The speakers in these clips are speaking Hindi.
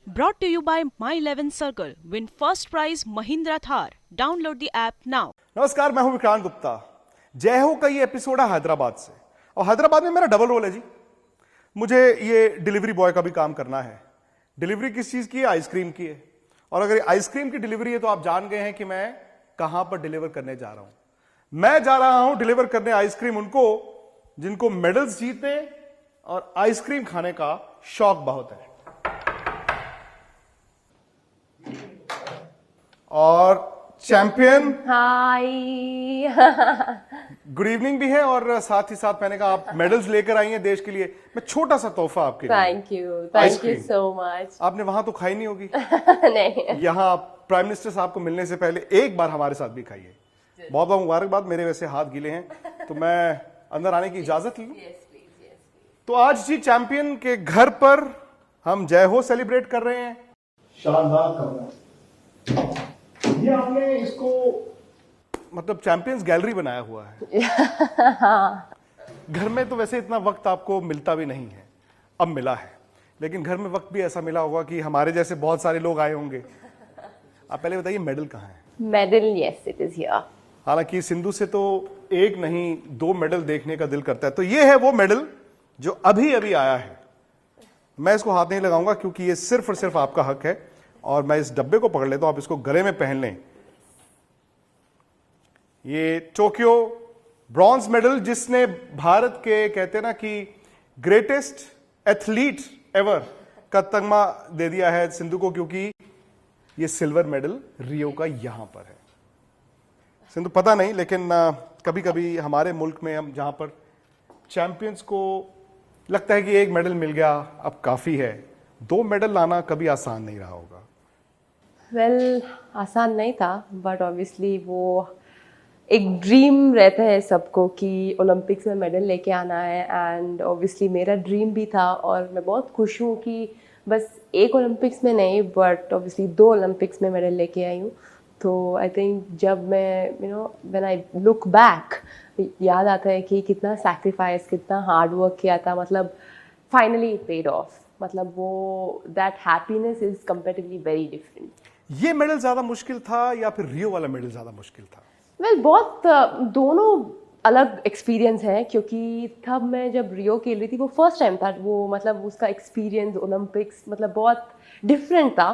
Brought to you by My 11 Circle. Win first prize Mahindra Thar. Download the app now. नमस्कार, मैं हूं विक्रांत गुप्ता। जय हो का ये एपिसोड है हैदराबाद से, और हैदराबाद में मेरा डबल रोल है जी। मुझे ये डिलीवरी बॉय का भी काम करना है। डिलीवरी किस चीज की है? आइसक्रीम की है। और अगर आइसक्रीम की डिलीवरी है तो आप जान गए हैं कि मैं कहां पर डिलीवर करने जा रहा हूं। मैं जा रहा हूं डिलीवर करने आइसक्रीम उनको जिनको मेडल्स जीतने और आइसक्रीम खाने का शौक बहुत है। और चैंपियन हाय। गुड इवनिंग भी है, और साथ ही साथ मैंने कहा आप मेडल्स लेकर आई हैं देश के लिए। मैं छोटा सा तोहफा आपके लिए। Thank you ice cream. So much. आपने वहां तो खाई नहीं होगी। नहीं, यहाँ प्राइम मिनिस्टर साहब को मिलने से पहले एक बार हमारे साथ भी खाइए। बहुत बहुत मुबारकबाद। मेरे वैसे हाथ गीले हैं तो मैं अंदर आने की इजाजत लूं। तो आज जी चैंपियन के घर पर हम जय हो सेलिब्रेट कर रहे हैं। शानदार कमरा। ये आपने इसको मतलब चैंपियंस गैलरी बनाया हुआ है। घर में तो वैसे इतना वक्त आपको मिलता भी नहीं है, अब मिला है। लेकिन घर में वक्त भी ऐसा मिला होगा कि हमारे जैसे बहुत सारे लोग आए होंगे। आप पहले बताइए मेडल कहाँ है? Medal, yes it is here. हालांकि सिंधु से तो एक नहीं 2 मेडल देखने का दिल करता है। तो ये है वो मेडल जो अभी अभी आया है। मैं इसको हाथ नहीं लगाऊंगा क्योंकि ये सिर्फ और सिर्फ आपका हक है। और मैं इस डब्बे को पकड़ लेता हूं, आप इसको गले में पहन लें। ये टोक्यो ब्रॉन्ज मेडल, जिसने भारत के कहते हैं ना कि ग्रेटेस्ट एथलीट एवर का तगमा दे दिया है सिंधु को, क्योंकि ये सिल्वर मेडल रियो का यहां पर है। सिंधु पता नहीं, लेकिन कभी कभी हमारे मुल्क में हम जहां पर चैंपियंस को लगता है कि एक मेडल मिल गया अब काफी है, 2 मेडल लाना कभी आसान नहीं रहा होगा। वेल, आसान नहीं था, बट ऑब्वियसली वो एक ड्रीम रहता है सबको कि ओलंपिक्स में मेडल लेके आना है। एंड ऑब्वियसली मेरा ड्रीम भी था, और मैं बहुत खुश हूँ कि बस एक ओलंपिक्स में नहीं, बट ऑब्वियसली 2 ओलंपिक्स में मेडल लेके आई हूँ। तो आई थिंक जब मैं व्हेन आई लुक बैक, याद आता है कि कितना सैक्रिफाइस, कितना हार्ड वर्क किया था। मतलब फाइनली इट पेड ऑफ। मतलब वो that happiness is comparatively very different. ये मेडल ज्यादा मुश्किल था या फिर रियो वाला मेडल ज्यादा मुश्किल था? वेल, बहुत दोनों अलग एक्सपीरियंस है, क्योंकि तब मैं जब रियो खेल रही थी वो फर्स्ट टाइम था। वो मतलब उसका एक्सपीरियंस ओलंपिक्स मतलब बहुत डिफरेंट था।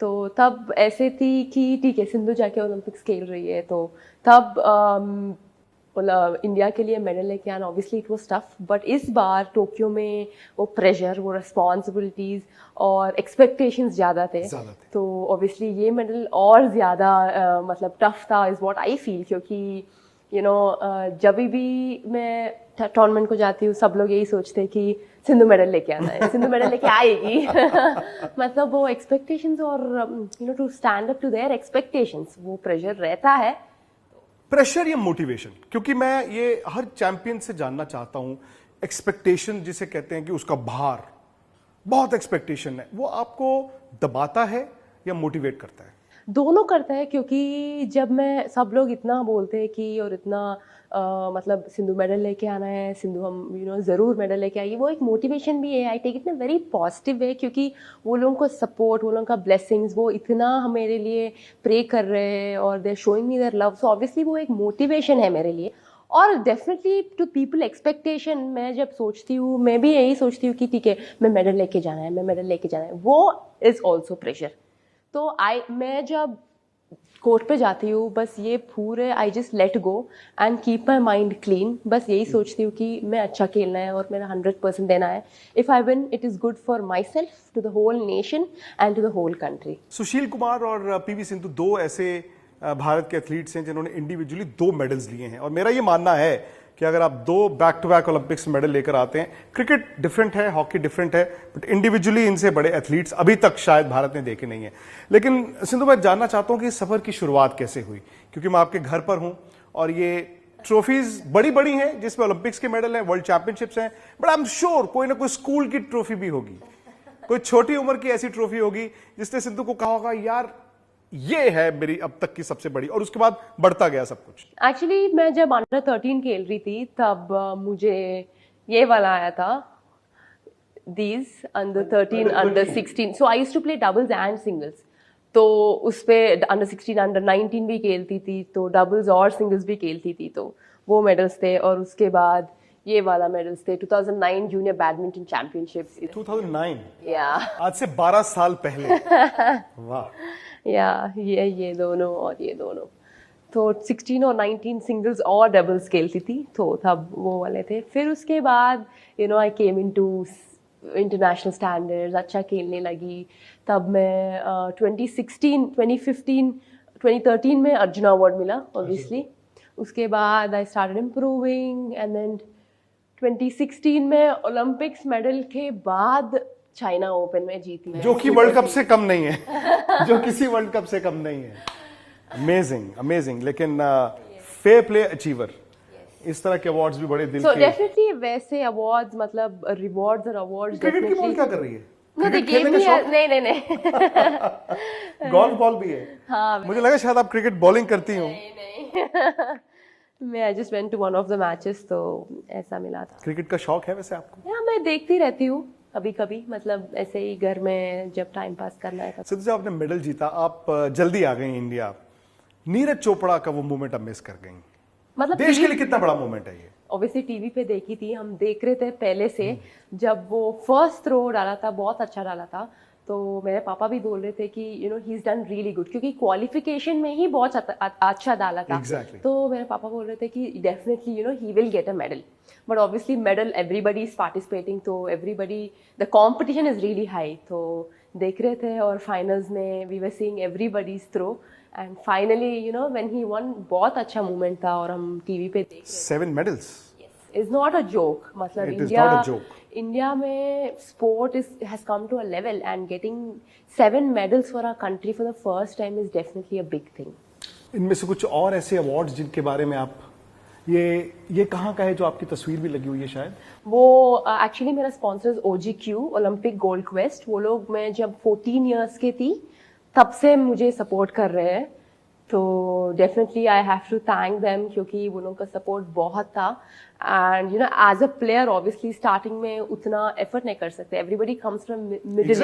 तो तब ऐसे थी कि ठीक है, सिंधु जाके ओलंपिक्स खेल रही है, तो तब इंडिया के लिए मेडल लेके आना obviously it was tough. But इस बार टोक्यो में वो प्रेशर, वो रिस्पॉन्सिबिलिटीज और एक्सपेक्टेशंस ज़्यादा थे। तो ऑब्वियसली ये मेडल और ज़्यादा मतलब टफ था, इज़ व्हाट आई फील। क्योंकि जब भी मैं टूर्नामेंट को जाती हूँ सब लोग यही सोचते हैं कि सिंधु मेडल लेके आना है, सिंधु मेडल लेके आएगी। मतलब वो एक्सपेक्टेशंस और to stand up to their expectations, वो प्रेशर रहता है। प्रेशर या मोटिवेशन? क्योंकि मैं ये हर चैंपियन से जानना चाहता हूं, एक्सपेक्टेशन जिसे कहते हैं कि उसका भार, बहुत एक्सपेक्टेशन है, वो आपको दबाता है या मोटिवेट करता है? दोनों करता है, क्योंकि जब मैं सब लोग इतना बोलते हैं कि और इतना मतलब सिंधु मेडल लेके आना है, सिंधु हम ज़रूर मेडल लेके आएगी, वो एक मोटिवेशन भी है। I take it in very positive way, क्योंकि वो लोगों को सपोर्ट, वो लोगों का ब्लेसिंग्स, वो इतना मेरे लिए प्रे कर रहे हैं और they are showing me their love. So obviously वो एक मोटिवेशन है मेरे लिए। और डेफिनेटली टू पीपल एक्सपेक्टेशन, मैं जब सोचती हूँ, मैं भी यही सोचती हूँ कि ठीक है मैं मेडल लेके जाना है, मैं मेडल लेके जाना है, वो इज़ ऑल्सो प्रेशर। तो मैं जब कोर्ट पे जाती हूँ, बस ये पूरे I just let go and keep my mind clean. बस यही सोचती हूँ कि मैं अच्छा खेलना है और मेरा 100% देना है। If I win, it is good for myself, to the whole nation and to the whole country. Sushil Kumar और पीवी सिंधु 2 ऐसे भारत के एथलीट्स हैं जिन्होंने इंडिविजुअली 2 मेडल्स लिए हैं। और मेरा ये मानना है कि अगर आप 2 back to back Olympics medal लेकर आते हैं, क्रिकेट डिफरेंट है, हॉकी डिफरेंट है, बट इंडिविजुअली इनसे बड़े एथलीट्स अभी तक शायद भारत ने देखे नहीं है। लेकिन सिंधु, मैं जानना चाहता हूं कि इस सफर की शुरुआत कैसे हुई? क्योंकि मैं आपके घर पर हूं और ये ट्रॉफीज बड़ी बड़ी हैं जिसमें ओलंपिक्स के मेडल हैं, वर्ल्ड चैंपियनशिप्स हैं, बट आई एम श्योर कोई ना कोई स्कूल की ट्रॉफी भी होगी, कोई छोटी उम्र की ऐसी ट्रॉफी होगी जिसने सिंधु को कहा होगा यार ये है मेरी अब तक की सबसे बड़ी, और उसके बाद बढ़ता गया सब कुछ। एक्चुअली मैं जब अंडर 13 खेल रही थी तब मुझे ये वाला आया था these under 13, under 16. So I used to play doubles and singles. तो उस पे अंडर 16, अंडर 19 भी खेलती थी, तो डबल्स और सिंगल्स भी खेलती थी, तो वो मेडल्स थे। और उसके बाद ये वाला मेडल्स थे 2009 जूनियर बैडमिंटन चैंपियनशिप्स। 2009 या आज से 12 साल पहले। वाह। या ये दोनों और ये दोनों, तो 16 और 19 सिंगल्स और डबल्स खेलती थी, तो तब वो वाले थे। फिर उसके बाद आई केम इनटू इंटरनेशनल स्टैंडर्ड्स, अच्छा खेलने लगी। तब मैं 2016, 2015, 2013 में अर्जुन अवार्ड मिला ऑब्वियसली। उसके बाद I started improving and then 2016 में ओलंपिक्स मेडल के बाद चाइना ओपन में जीती मैं, जो कि वर्ल्ड कप से कम नहीं है। जो किसी वर्ल्ड कप से कम नहीं है। Amazing amazing. लेकिन फेयर प्ले अचीवर, इस तरह के अवार्ड्स भी बड़े दिल के। डेफिनेटली वैसे अवार्ड्स, मतलब रिवॉर्ड्स और अवार्ड्स। क्रिकेट की बॉल क्या कर रही है? No, they gave me नहीं। गोल्फ बॉल भी है। हाँ, मुझे लगा शायद आप क्रिकेट बॉलिंग करती हो। नहीं। मैं I just went to one of the matches, तो ऐसा मिला था। क्रिकेट का शौक है वैसे आपको? या मैं देखती रहती हूँ कभी कभी, मतलब ऐसे ही घर में जब टाइम पास करना है। सिद्धू साहब, आपने मेडल जीता, आप जल्दी आ गई इंडिया। नीरज चोपड़ा का वो मोमेंट अब मिस कर गई। मतलब देश के लिए कितना बड़ा मोमेंट है ये? ऑब्वियसली टीवी पे देखी थी, हम देख रहे थे पहले से। जब वो फर्स्ट थ्रो डाला था, बहुत अच्छा डाला था, तो मेरे पापा भी बोल रहे थे कि he is done really good, क्योंकि क्वालिफिकेशन में ही बहुत अच्छा डाला था। Exactly. तो मेरे पापा बोल रहे थे कि definitely he will get a medal. But obviously medal, everybody is participating, तो everybody, the competition is really high. तो देख रहे थे और फाइनल्स में we were seeing everybody's throw and finally when he won, बहुत अच्छा मूवमेंट था। और हम टीवी पे देख 7 medals is not a joke. मतलब It is not a joke. India में sport has come to a level and getting 7 medals for our country for the first time is definitely a big thing. इनमें से कुछ और ऐसे अवार्ड्स जिनके बारे में आप, ये कहाँ का है जो आपकी तस्वीर भी लगी हुई है शायद? वो एक्चुअली मेरा sponsor OGQ, Olympic gold quest. वो लोग, मैं जब 14 इयर्स की थी तब से मुझे सपोर्ट कर रहे हैं, तो definitely I have to thank them, क्योंकि वो लोगों का सपोर्ट बहुत था। And as a player obviously starting में उतना एफर्ट नहीं कर सकते। Everybody comes from middle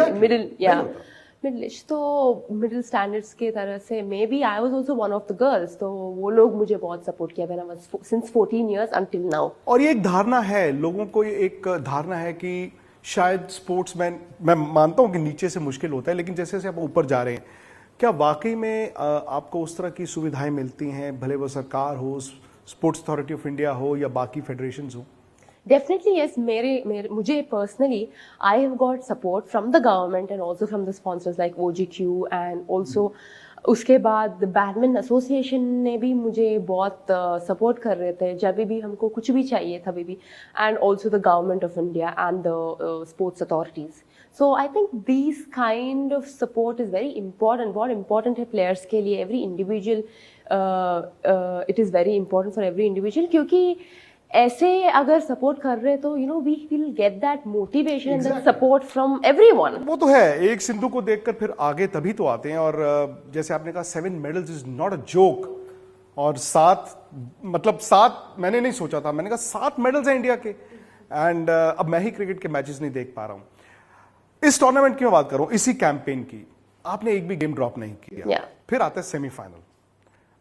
to middle standards के तरह से। Maybe I was also one of the girls, तो वो लोग मुझे बहुत सपोर्ट किया when I was since 14 years until now. और ये एक धारणा है लोगों को, ये एक धारणा है कि शायद स्पोर्ट्समैन, मैं मानता हूँ कि नीचे से मुश्किल होता है, लेकिन जैसे जैसे आप ऊपर जा रहे हैं, क्या वाकई में आपको उस तरह की सुविधाएं मिलती हैं, भले वो सरकार हो, स्पोर्ट्स अथॉरिटी ऑफ इंडिया हो या बाकी फेडरेशंस हो? Definitely yes. मुझे personally, I have got support from the government and also from the sponsors like OGQ and also उसके बाद बैडमिंटन एसोसिएशन ने भी मुझे बहुत सपोर्ट कर रहे थे जब भी हमको कुछ भी चाहिए था भी। And also the government of India and the sports authorities. So I think this kind of support is very important. बहुत इंपॉर्टेंट है प्लेयर्स के लिए। Every individual, it is very important for every individual, क्योंकि ऐसे अगर सपोर्ट कर रहे तो we will get that motivation and that support from everyone. वो तो है, एक सिंधु को देखकर फिर आगे तभी तो आते हैं। और जैसे आपने कहा 7 medals is not a joke. और 7 मैंने नहीं सोचा था, मैंने कहा 7 medals हैं इंडिया के। एंड अब मैं ही क्रिकेट के मैचेस नहीं देख पा रहा हूं। इस टूर्नामेंट की मैं बात करूं, इसी कैंपेन की, आपने एक भी गेम ड्रॉप नहीं किया। फिर आता है सेमीफाइनल।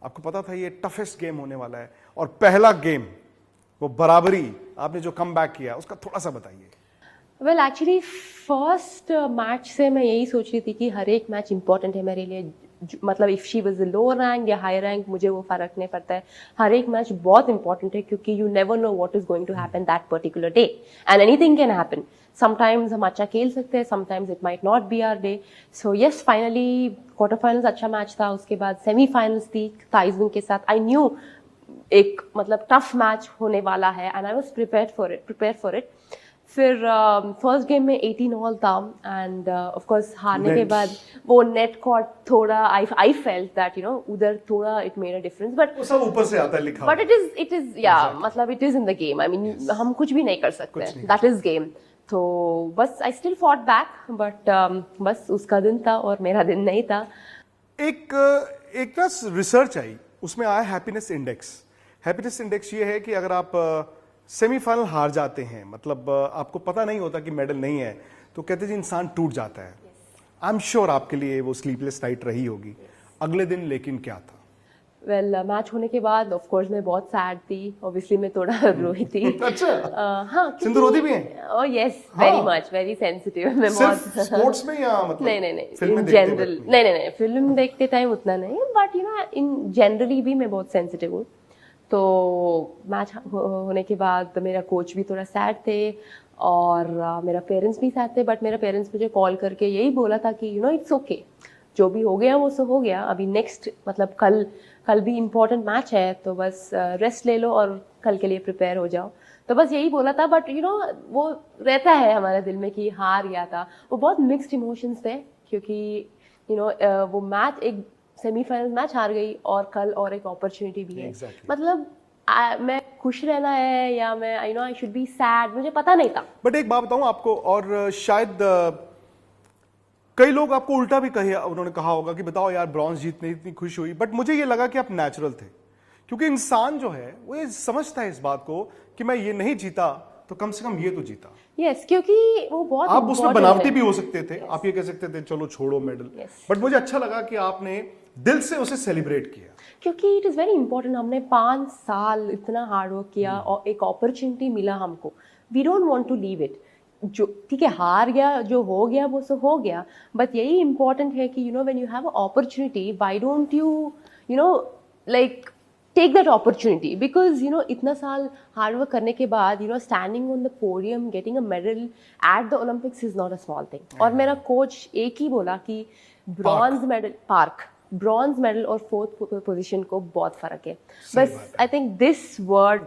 आपको पता था ये टफेस्ट गेम होने वाला है, और पहला गेम वो बराबरी, आपने जो कम बैक किया उसका थोड़ा सा बताइए। वेल एक्चुअली फर्स्ट मैच से मैं यही सोच रही थी कि हर एक मैच इंपॉर्टेंट है मेरे लिए। मतलब if she was low rank या हाई रैंक, मुझे वो फर्क नहीं पड़ता है। हर एक मैच बहुत इंपॉर्टेंट है, क्योंकि you never know what is going to happen that particular day and anything can happen. Sometimes हम अच्छा खेल सकते हैं, sometimes it might not be our day. So yes, finally quarter finals अच्छा मैच था। उसके बाद सेमीफाइनल्स थी ताइजुन के साथ। आई न्यू एक मतलब टफ मैच होने वाला है and I was prepare for it. फिर फर्स्ट गेम में 18 ऑल था एंड ऑफ कोर्स हारने के बाद वो नेट कॉट थोड़ा आई फेल्ट दैट उधर थोड़ा it made a difference. But वो सब ऊपर से आता है लिखा, बट इट इज या मतलब it is in the game. I mean हम कुछ भी नहीं कर सकते, दैट इज गेम। तो बस I still fought back, but बस उसका दिन था और मेरा दिन नहीं था। एक ना रिसर्च आई, उसमें आया हैप्पीनेस इंडेक्स। हैप्पीनेस इंडेक्स ये है कि अगर आप सेमीफाइनल हार जाते हैं, मतलब आपको पता नहीं होता कि मेडल नहीं है, तो कहते जी इंसान टूट जाता है। आई एम श्योर आपके लिए वो स्लीपलेस नाइट रही होगी। अगले दिन लेकिन क्या था? वेल मैच होने के बाद ऑफ कोर्स मैं बहुत सैड थी, ऑब्वियसली मैं थोड़ा रोई थी। अच्छा। हाँ, सिंधु रोती भी हैं? ओह यस, हाँ। Very much, very sensitive. मैं सिर्फ बहुत स्पोर्ट्स में या मतलब नहीं फिल्में इन देखते जनरल वक्त? नहीं, फिल्म देखते टाइम उतना नहीं, but you know in generally भी मैं बहुत सेंसिटिव हूँ। तो मैच होने के बाद मेरा कोच भी थोड़ा सैड थे और मेरा पेरेंट्स भी सैड थे, बट मेरा पेरेंट्स मुझे कॉल करके यही बोला था कि यू नो इट्स ओके, जो भी हो गया वो सो हो गया, अभी नेक्स्ट मतलब कल भी इम्पोर्टेंट मैच है, तो बस रेस्ट ले लो और कल के लिए प्रिपेयर हो जाओ। तो बस यही बोला था, बट यू नो वो रहता है हमारे दिल में कि हार गया था। वो बहुत मिक्स्ड इमोशंस थे, क्योंकि यू नो वो मैच एक सेमीफाइनल मैच हार गई और कल और एक अपॉर्चुनिटी भी है। Exactly. मतलब मैं खुश रहना है या मैं you know I should be sad, मुझे पता नहीं था। बट एक बात बताऊं आपको, और शायद कई लोग आपको उल्टा भी कहे, उन्होंने कहा होगा कि बताओ यार ब्रॉन्ज जीतने इतनी खुश हुई, बट मुझे ये लगा कि आप नेचुरल थे, क्योंकि इंसान जो है वो ये समझता है इस बात को कि मैं ये नहीं जीता तो कम से कम ये तो जीता। यस, क्योंकि वो बहुत आप उसमें important बनावटी है। भी हो सकते थे, आप ये कह सकते थे चलो छोड़ो मेडल, बट मुझे अच्छा लगा कि आपने दिल से उसे सेलिब्रेट किया, क्योंकि इट इज़ वेरी इंपॉर्टेंट। हमने 5 साल इतना हार्ड वर्क किया और एक अपॉर्चुनिटी मिला हमको, we don't want to leave it. जो ठीक है हार गया, जो हो गया वो सो हो गया, बट यही इंपॉर्टेंट है कि you know when you have a opportunity, why don't you know like take that opportunity, because you know इतना साल हार्ड वर्क करने के बाद you know standing on the podium getting a medal at the Olympics is not a small thing. और मेरा कोच एक ही बोला कि ब्रॉन्ज मेडल ब्रॉन्ज मेडल और 4th पोजीशन को बहुत फर्क है। बस आई think this word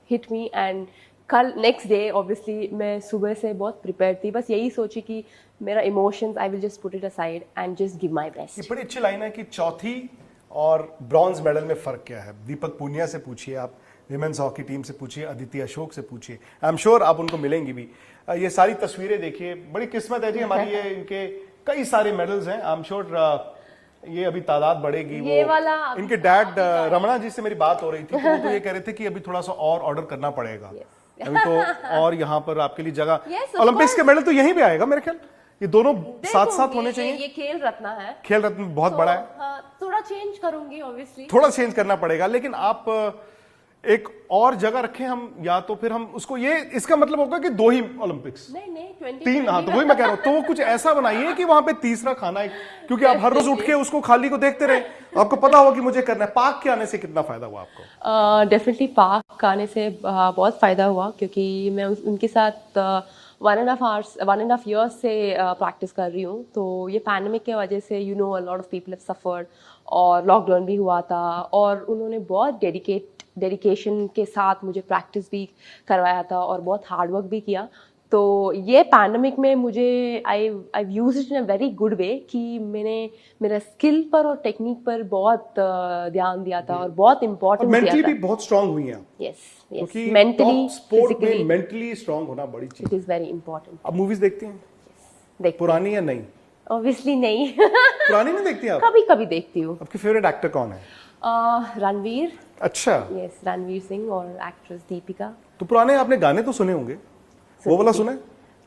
hit me, and कल नेक्स्ट डे ऑब्वियसली मैं सुबह से बहुत प्रिपेयर थी, बस यही सोची कि मेरा emotions I will just put it aside and just give my best. ये बड़ी अच्छी लाइन है कि चौथी और ब्रॉन्ज मेडल में फर्क क्या है। दीपक पूनिया से पूछिए, आप विमेंस हॉकी टीम से पूछिए, अदिति अशोक से पूछिए, आई एम श्योर आप उनको मिलेंगी भी। ये सारी तस्वीरें देखिए, बड़ी किस्मत है जी हमारी, ये इनके कई सारे मेडल्स हैं। आई एम श्योर ये अभी तादाद बढ़ेगी। ये वो वाला इनके डैड रमणा जी से मेरी बात हो रही थी, तो वो तो ये कह रहे थे कि अभी थोड़ा सा और ऑर्डर करना पड़ेगा। अभी तो और यहाँ पर आपके लिए जगह, ओलंपिक्स के मेडल तो यहीं भी आएगा मेरे ख्याल, ये दोनों साथ साथ होने चाहिए। ये खेल रत्न है, खेल रत्न बहुत बड़ा है। थोड़ा चेंज करूंगी ऑब्वियसली, थोड़ा चेंज करना पड़ेगा, लेकिन आप एक और जगह रखें हम, या तो फिर हम उसको, ये इसका मतलब होगा कि 2 ही ओलंपिक्स, नहीं 20 3, हाँ तो वही मैं कह रहा हूं। तो कुछ ऐसा बनाइए कि वहां पे तीसरा खाना है, क्योंकि आप हर रोज उठ के उसको खाली को देखते रहे, आपको पता होगा कि मुझे करना है। पाक के आने से कितना फायदा हुआ आपको? डेफिनेटली पाक आने से बहुत फ़ायदा हुआ, क्योंकि मैं उनके साथ 1.5 years से प्रैक्टिस कर रही हूँ। तो ये पैंडेमिक के वजह से you know a lot of people have suffered, और लॉकडाउन भी हुआ था, और उन्होंने बहुत डेडिकेशन के साथ मुझे प्रैक्टिस भी करवाया था और बहुत हार्ड वर्क भी किया। तो ये पैंडेमिक में मुझे I use it in a very good way, कि मैंने मेरा स्किल पर और टेक्निक पर बहुत ध्यान दिया था और बहुत इम्पोर्टेंस दिया था। मेंटली भी बहुत स्ट्रांग हुई हैं। यस, मेंटली, स्पोर्ट में मेंटली स्ट्रांग होना बड़ी चीज, इट इज वेरी इंपॉर्टेंट। अब मूवीज देखती हैं? देखती पुरानी या नहीं? ऑब्वियसली नहीं पुरानी नहीं देखती आप? कभी कभी देखती हूँ। आपकी फेवरेट एक्टर कौन है? रणवीर। अच्छा। यस, रणवीर सिंह, और एक्ट्रेस दीपिका। तो पुराने आपने गाने तो सुने होंगे, वो वाला सुने?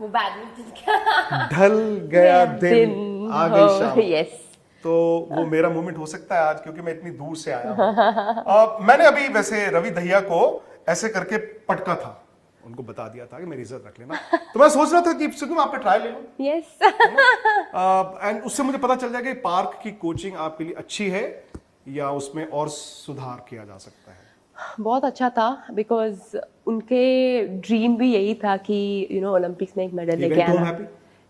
वो बैडमिंटन का ढल गया दिन आ गई शाम। यस, तो वो मेरा मोमेंट हो सकता है आज, क्योंकि मैं इतनी दूर से आया हूं। मैंने अभी वैसे रवि दहिया को ऐसे करके पटका था, उनको बता दिया था कि मेरी इज्जत रख लेना। तो मैं सोच रहा था कि सुनो आप पे ट्राई ले लो। यस एंड उससे मुझे पता चल जाएगा कि पार्क की कोचिंग आपके लिए अच्छी है या उसमें और सुधार किया जा सकता है। बहुत अच्छा था, बिकॉज उनके ड्रीम भी यही था कि यू नो ओलंपिक्स में एक मेडल लेके आना।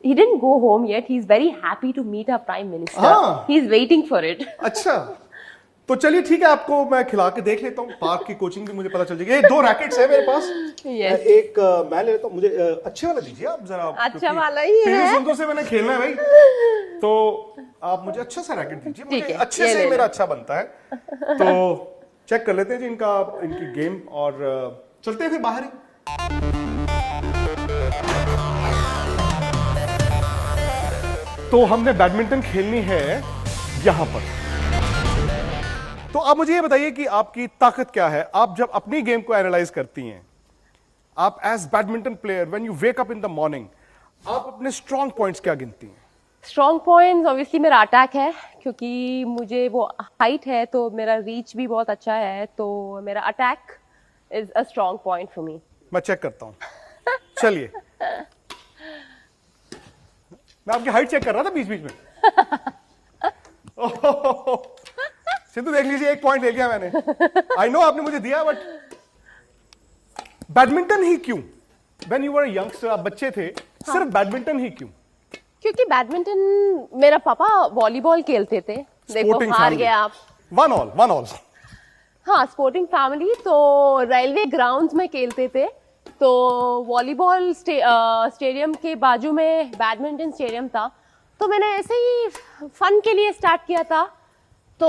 He didn't go home yet. He's very happy to meet our prime minister. He's waiting for it. अच्छा, तो चलिए ठीक है, आपको मैं खिला के देख लेता हूँ। पार्क की कोचिंग भी मुझे पता चल जाएगी। ये 2 रैकेट्स है मेरे पास। Yes. एक मैं ले लेता हूँ, मुझे अच्छे वाला दीजिए आप जरा। अच्छा वाला ही है। पीवी सिंधु से मैंने खेलना है भाई, तो आप मुझे अच्छा सा रैकेट दीजिए, मुझे अच्छे से मेरा अच्छा बनता है। तो चेक कर लेते हैं जी इनकी गेम, और चलते हैं फिर बाहर ही। तो हमने बैडमिंटन खेलनी है यहां पर। तो आप मुझे ये बताइए कि आपकी ताकत क्या है? आप जब अपनी गेम को एनालाइज करती हैं आप as badminton player when you wake up in the morning, आप अपने स्ट्रॉन्ग पॉइंट्स क्या गिनती हैं? स्ट्रॉन्ग पॉइंट्स ऑब्वियसली मेरा अटैक है, क्योंकि मुझे वो हाइट है तो मेरा रीच भी बहुत अच्छा है, तो मेरा attack is a strong point for me. मैं चेक करता हूं। चलिए, मैं आपकी हाइट चेक कर रहा था बीच बीच में। सिंधु देख लीजिए, 1 पॉइंट ले लिया मैंने। आई नो आपने मुझे दिया, बट बैडमिंटन ही क्यों? व्हेन यू वर यंगस्टर, आप बच्चे थे, सिर्फ बैडमिंटन ही क्यों? क्योंकि बैडमिंटन, मेरा पापा वॉलीबॉल खेलते थे, देखो हार गए आप। 1 ऑल। हाँ, स्पोर्टिंग फैमिली, तो रेलवे ग्राउंड्स में खेलते थे, तो वॉलीबॉल स्टेडियम के बाजू में बैडमिंटन स्टेडियम था, तो मैंने ऐसे ही फन के लिए स्टार्ट किया था, तो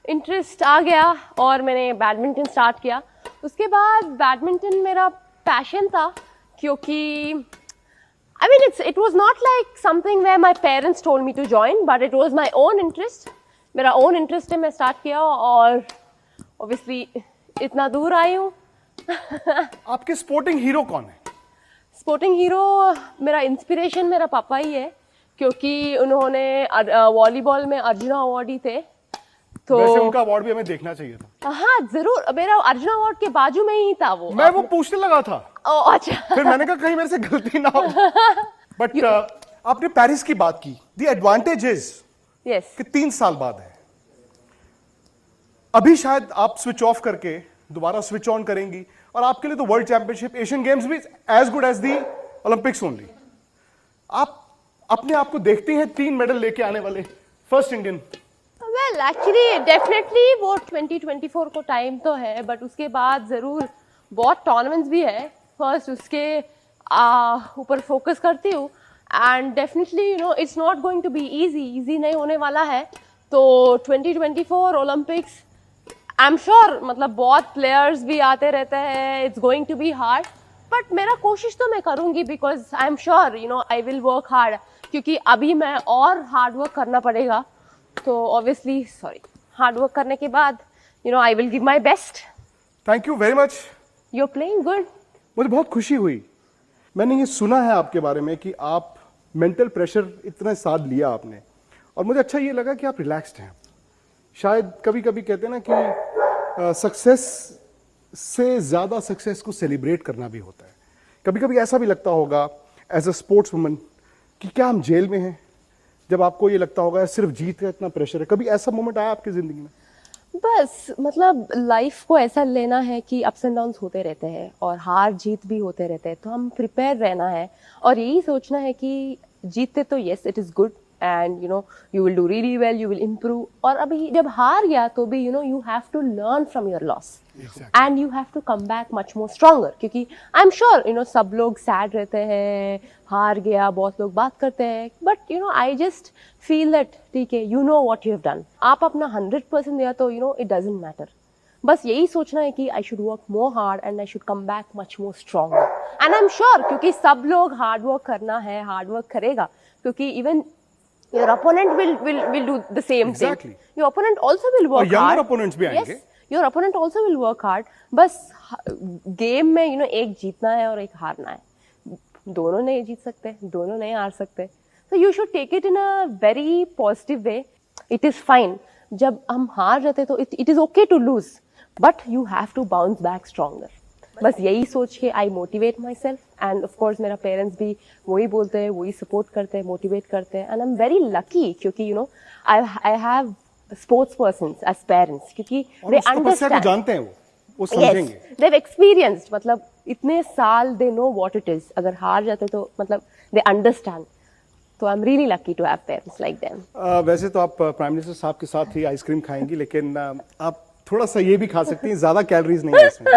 इंटरेस्ट आ गया और मैंने बैडमिंटन स्टार्ट किया। उसके बाद बैडमिंटन मेरा पैशन था, क्योंकि I mean, it was not like something where my parents told me to join, but it was my own interest. मेरा own interest है, मैं start किया और obviously इतना दूर आई हूँ। आपके स्पोर्टिंग हीरो कौन है? स्पोर्टिंग हीरो मेरा इंस्पिरेशन मेरा पापा ही है, क्योंकि उन्होंने वॉलीबॉल में अर्जुना अवार्ड ही थे, तो वैसे उनका अवार्ड भी हमें देखना चाहिए था। हाँ जरूर, मेरा अर्जुना अवार्ड के बाजू में ही था वो। मैं वो पूछने लगा था। ओह अच्छा। फिर मैंने कहा कहीं मेरे से गलती ना हो। बट आपने पेरिस की बात की। द एडवांटेज इज यस कि 3 साल बाद है। अभी शायद आप स्विच ऑफ करके दोबारा स्विच ऑन करेंगी और आपके लिए तो वर्ल्ड चैंपियनशिप, एशियन गेम्स भी as good as the Olympics only. आप अपने आप को देखते हैं 3 मेडल लेके आने वाले first Indian? Well actually definitely वो 2024 को टाइम तो है, बट उसके बाद ज़रूर बहुत टूर्नामेंट्स भी है। फर्स्ट उसके ऊपर फोकस करती हूँ, and definitely you know it's not going to be easy नहीं होने वाला है। तो 2024 ओलंपिक्स आई एम श्योर, मतलब बहुत प्लेयर्स भी आते रहते हैं, it's going to be hard, but मेरा कोशिश तो मैं करूँगी, because I am sure you know I will work hard, क्योंकि अभी मैं और हार्ड वर्क करना पड़ेगा। तो ऑब्वियसली हार्ड वर्क करने के बाद you know I will give my best. Thank you very much. You are playing good. मुझे बहुत खुशी हुई। मैंने ये सुना है आपके बारे में कि आप मेंटल प्रेशर इतना साथ लिया आपने, और मुझे अच्छा ये लगा कि आप रिलैक्स्ड हैं। शायद कभी कभी कहते हैं ना कि सक्सेस से ज़्यादा सक्सेस को सेलिब्रेट करना भी होता है। कभी कभी ऐसा भी लगता होगा एज अ स्पोर्ट्स वुमन कि क्या हम जेल में हैं, जब आपको ये लगता होगा सिर्फ जीत का इतना प्रेशर है। कभी ऐसा मोमेंट आया आपकी ज़िंदगी में? बस मतलब लाइफ को ऐसा लेना है कि अप्स एंड डाउन्स होते रहते हैं और हार जीत भी होते रहते हैं, तो हम प्रिपेयर रहना है और यही सोचना है कि जीतते तो yes it is good and you know you will do really well, you will improve. और अभी जब हार गया तो भी you know you have to learn from your loss and you have to come back much more stronger, क्योंकि I am sure you know सब लोग सैड रहते हैं, हार गया, बहुत लोग बात करते हैं, but you know I just feel that ठीक है, you know what you have done. आप अपना 100% दिया तो you know it doesn't matter. बस यही सोचना है कि I should work more hard and I should come back much more stronger, and I am sure क्योंकि सब लोग हार्ड वर्क करना है, हार्ड वर्क करेगा, क्योंकि even your opponent will do the same Exactly. thing. Your opponent also will work और younger hard. opponents भी आएंगे। Yes, your opponent also will work hard. बस गेम में you know एक जीतना है और एक हारना है, दोनों नहीं जीत सकते, दोनों नहीं हार सकते। So you should take it in a very positive way. It is fine. जब हम हार जाते तो it is okay to lose, but you have to bounce back stronger. बस यही सोच के I motivate my self, end of course मेरा पेरेंट्स भी वही बोलते हैं, वही सपोर्ट करते हैं, मोटिवेट करते हैं, and I am very lucky क्योंकि you know I have sports person as parents, क्योंकि दे अंडरस्टैंड, जानते हैं वो समझेंगे, दे हैव एक्सपीरियंस्ड, मतलब इतने साल they know what it is. अगर हार जाते तो मतलब दे अंडरस्टैंड, तो I am really lucky to have parents like them. वैसे तो आप प्राइम मिनिस्टर साहब के साथ ही आइसक्रीम खाएंगी, लेकिन आप थोड़ा सा ये भी खा सकती हैं, ज्यादा कैलोरीज नहीं है इसमें।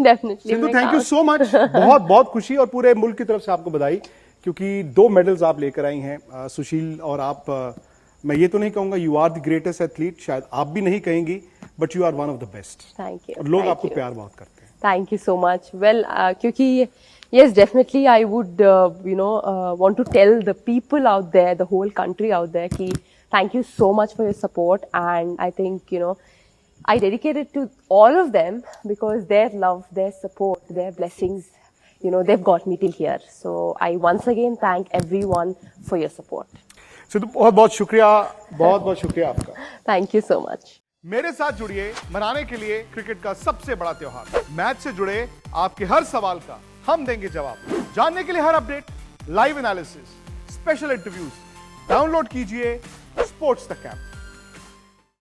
Definitely. Sindhu thank you so much. बहुत बहुत खुशी और पूरे मुल्क की तरफ से आपको बधाई, क्योंकि 2 मेडल्स आप लेकर आई हैं सुशील, और आप मैं ये तो नहीं कहूंगा you are the greatest athlete, शायद आप भी नहीं कहेंगी, but you are one of the best. Thank you. और लोग आपको प्यार बहुत करते हैं। Thank you so much. Well क्योंकि yes definitely I would you know want to tell the people out there, the whole country out there, ki thank you so much for your support, and I think you know I dedicate it to all of them because their love, their support, their blessings, they've got me till here. So I once again thank everyone for your support. Sidhu बहुत बहुत शुक्रिया, बहुत बहुत शुक्रिया आपका। Thank you so much. मेरे साथ जुड़िए मनाने के लिए क्रिकेट का सबसे बड़ा त्योहार। मैच से जुड़े आपके हर सवाल का हम देंगे जवाब। जानने के लिए हर update, live analysis, special interviews, download कीजिए स्पोर्ट्स तक ऐप।